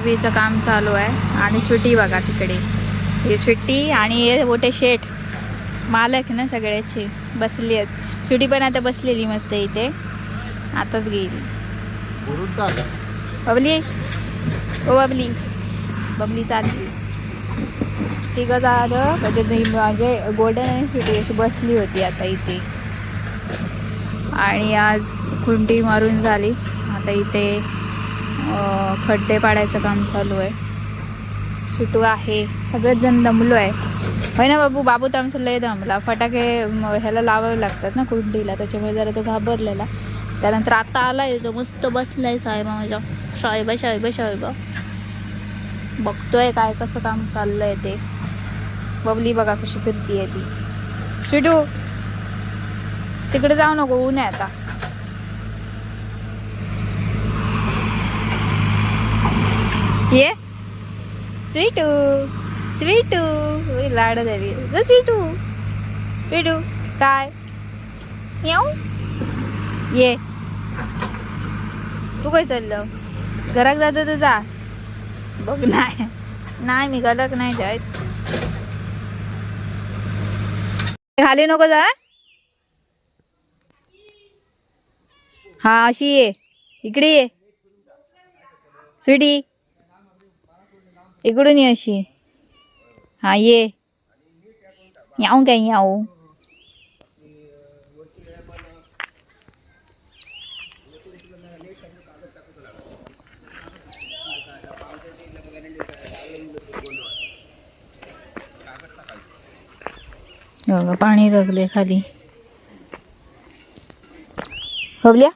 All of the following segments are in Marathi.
जेसीबीचं काम चालू आहे आणि सुट्टी बघा तिकडे. हे सुट्टी आणि हे मोठे शेठ मालक ना सगळ्याचे बसली आहेत. सुट्टी पण आता बसलेली मस्त इथे, आताच गेली. बबली ओ बबली, बबली चालली. तिघं झालं म्हणजे गोल्डन आणि सुट्टी अशी बसली होती आता इथे. आणि आज खुंटी मारून झाली, आता इथे खड्डे पाडायचं काम चालू आहे. सुटू आहे, सगळेच जण दमलो आहे होय ना बाबू. बाबू तर आमचं लय दमला. फटाके ह्याला लावावे लागतात ना कुंडीला, त्याच्यामुळे जरा तो घाबरलेला. त्यानंतर आता आलाय तो मस्त बसलाय साहेबा माझ्या. शाळेबा शाळेबा शाळेबा बघतोय काय कसं काम चाललंय ते. बबली बघा कशी फिरतीये ती. सुटू तिकडे जाऊ नको, ऊन आहे आता. ये स्वीटू स्वीटू लाड झाली स्वीटू. स्वीटू काय येऊ ये. तू काय चाललं घरात जात तर जा. बघ नाही नाही मी घरात नाही जात. खाली नको जा. हा अशी ये, इकडे ये स्वीटी, इकडून ये अशी. हा ये. याऊ काय याऊ. पाणी लागले खाली. बबल्या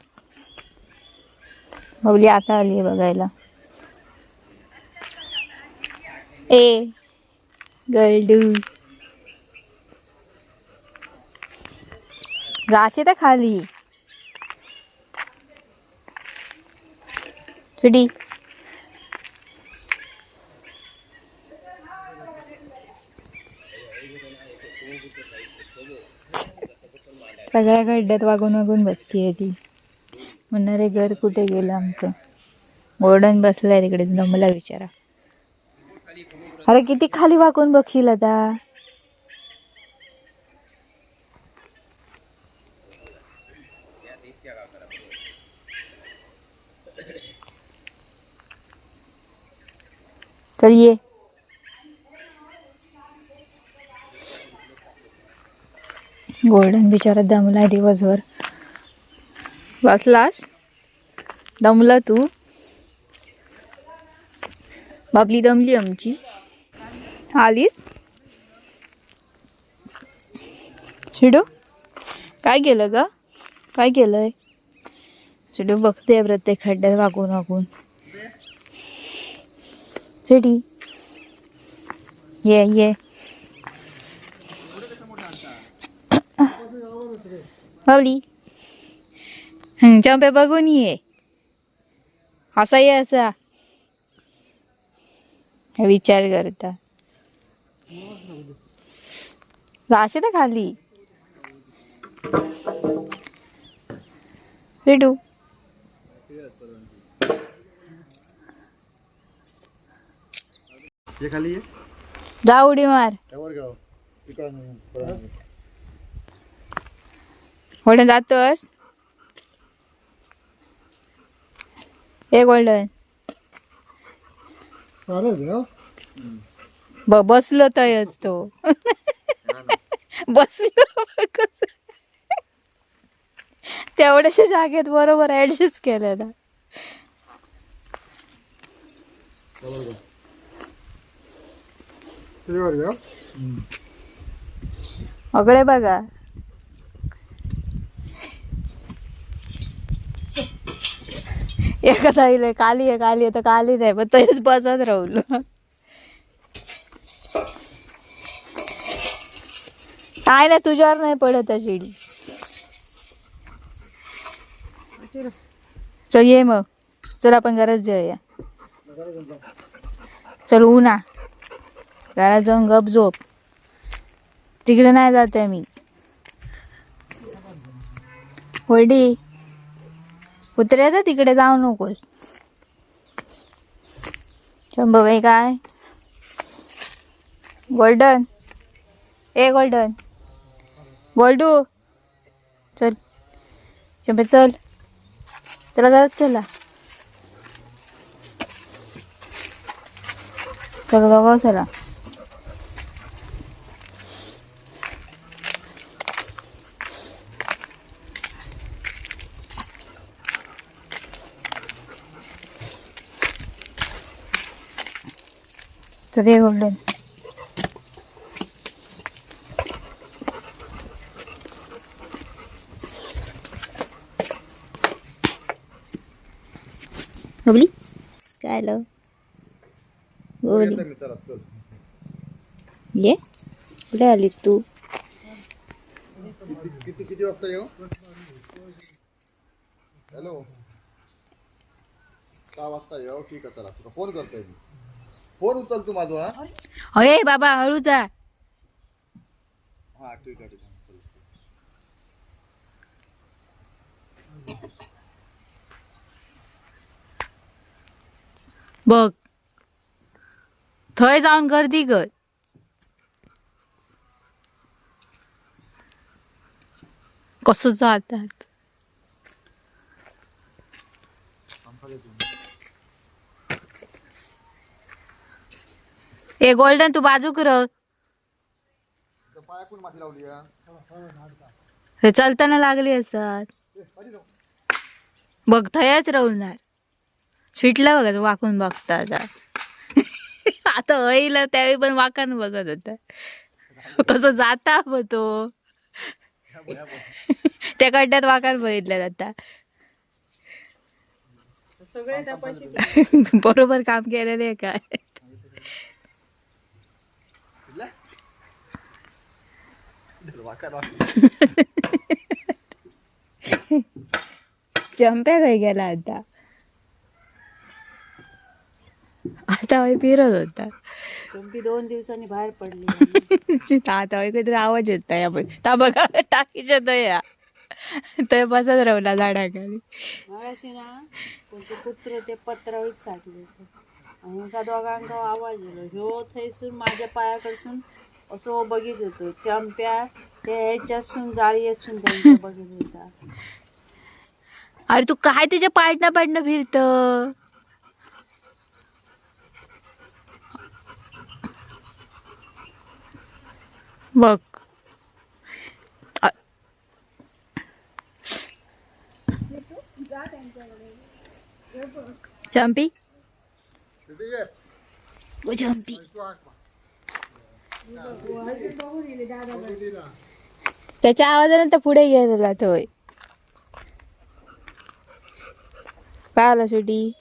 बबली आता आली बघायला. ए गलडू जाशी तर खाली. सुडी सगळ्या खड्ड्यात वागून वागून बसतीये ती. म्हणणारे घर कुठे गेलं आमचं. गोल्डन बसलाय तिकडे दमला विचारा. अरे किती खाली वाकून बघशील आता. चल ये. गोल्डन बिचारा दमलाय दिवसभर. बसलास दमला तू. बाबली दमली आमची. आलीस शिडू काय केलं ग, काय केलंय. शिडू बघते प्रत्येक खड्ड्यात वाकून वाकून. शिडी ये ये. बाबली चंपे बघून ये. असा ये असा विचार करता. जाशी तर खाली. भेटू खाली जा उडी मार. गोल्डन जातोस. ए गोल्डन बसलो तयच तो. बसलो तेवढ्याशा जागेत बरोबर ऍडजस्ट केलेला. अगळे बघा एका जाईल काली आहे तर काली नाही पण तरीच बसत राहुल. काय नाही तुझ्यावर नाही पडत शिडी. चल ये मग. चल आपण घरात जाऊया. चल उन्हा घरात जाऊन गप झोप. तिकडे नाही जाते मी. होल्डी कुत्र्याचा तिकडे जाऊ नकोस. शंभूबाई काय गोल्डन ए गोल्डन गोल्डू चल शंभे चल चला घरात चला चला बघा चला चल ये गोल्डन बबली काय आलं ये कुठे आलीस तू किती वाजता येऊ हॅलो 6 वाजता येऊ ठीक आहे चला तुला फोन करतोय मी फोन उचल तू माझा अरे बाबा हळू जा हा ठीक आहे बघ थंय जाऊन गर्दी कर कसं जातात ए गोल्डन तू बाजू कर पायाकून माती लावली हे चालताना लागली असतात बघ थयच राहणार सुटला बघा वाकून बघता आता आता होईल त्यावेळी पण वाकान बघत होता कसं जाता ब तो त्या खड्ड्यात वाकान बघितल्या जाता बरोबर काम केलेले काय चंप्या काय गेला आता आता वय फिरत होता चंपी 2 दिवसांनी बाहेर पडली आता वय काहीतरी आवाज येत ता बघा टाकीच्या दया तो बसत राहला झाडाखाली मगाशी ना कोणते कुत्र ते पत्रावळीत चाटले होते आणि एका दोघांका आवाज येलो ह्यो थैसून माझ्या पायाकडसून असो बघित होतो चंप्या ते ह्याच्यासून जाळी असून त्यांच्या बघित होता अरे तू काय त्याच्या पाडणं फिरत बघ चंपी ओ चंपी त्याच्या आवाजाने तर पुढे गेला तो काय आला शेवटी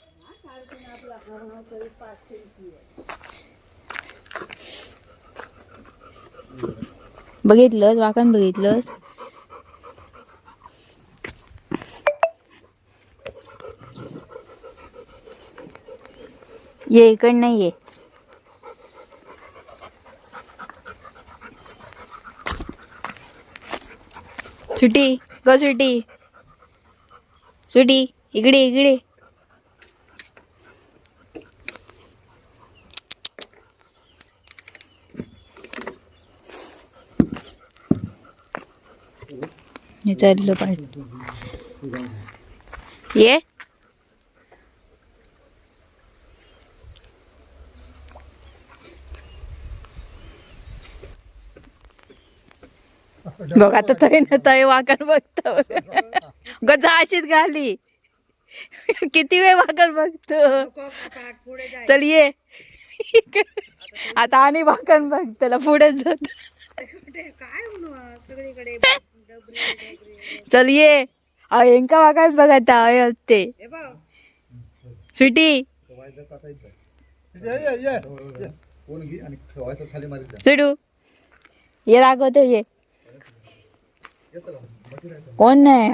बघितलंस वाकण बघितलंस ये इकड नाही ये सुटी ग सुटी सुटी इकडे इकडे चाललं पाहिजे ये बघ आता तय ना तय वाकण बघतो गजा अशीच घाली किती वेळ वाकण बघतो चल ये आता आणि वाकण बघ त्याला पुढे जात चल ये एंका वाकण बघ आता असते सुटी सुटू ये दाखवतो ये कोण नाही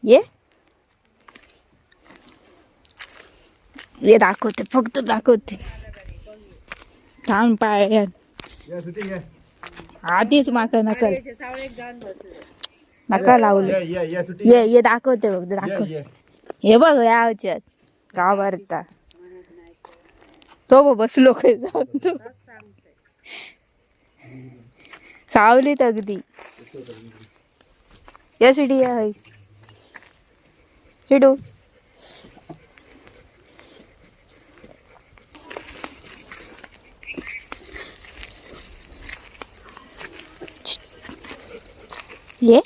ये दाखवते फक्त दाखवते थांब पाय आधीच माका नका लावलं ये दाखवते बघ दाखव हे बघ याच्यात गाव भरता तो बसलो काय जाऊन तू सावलीत अगदी या सिटी आहे चिडू ये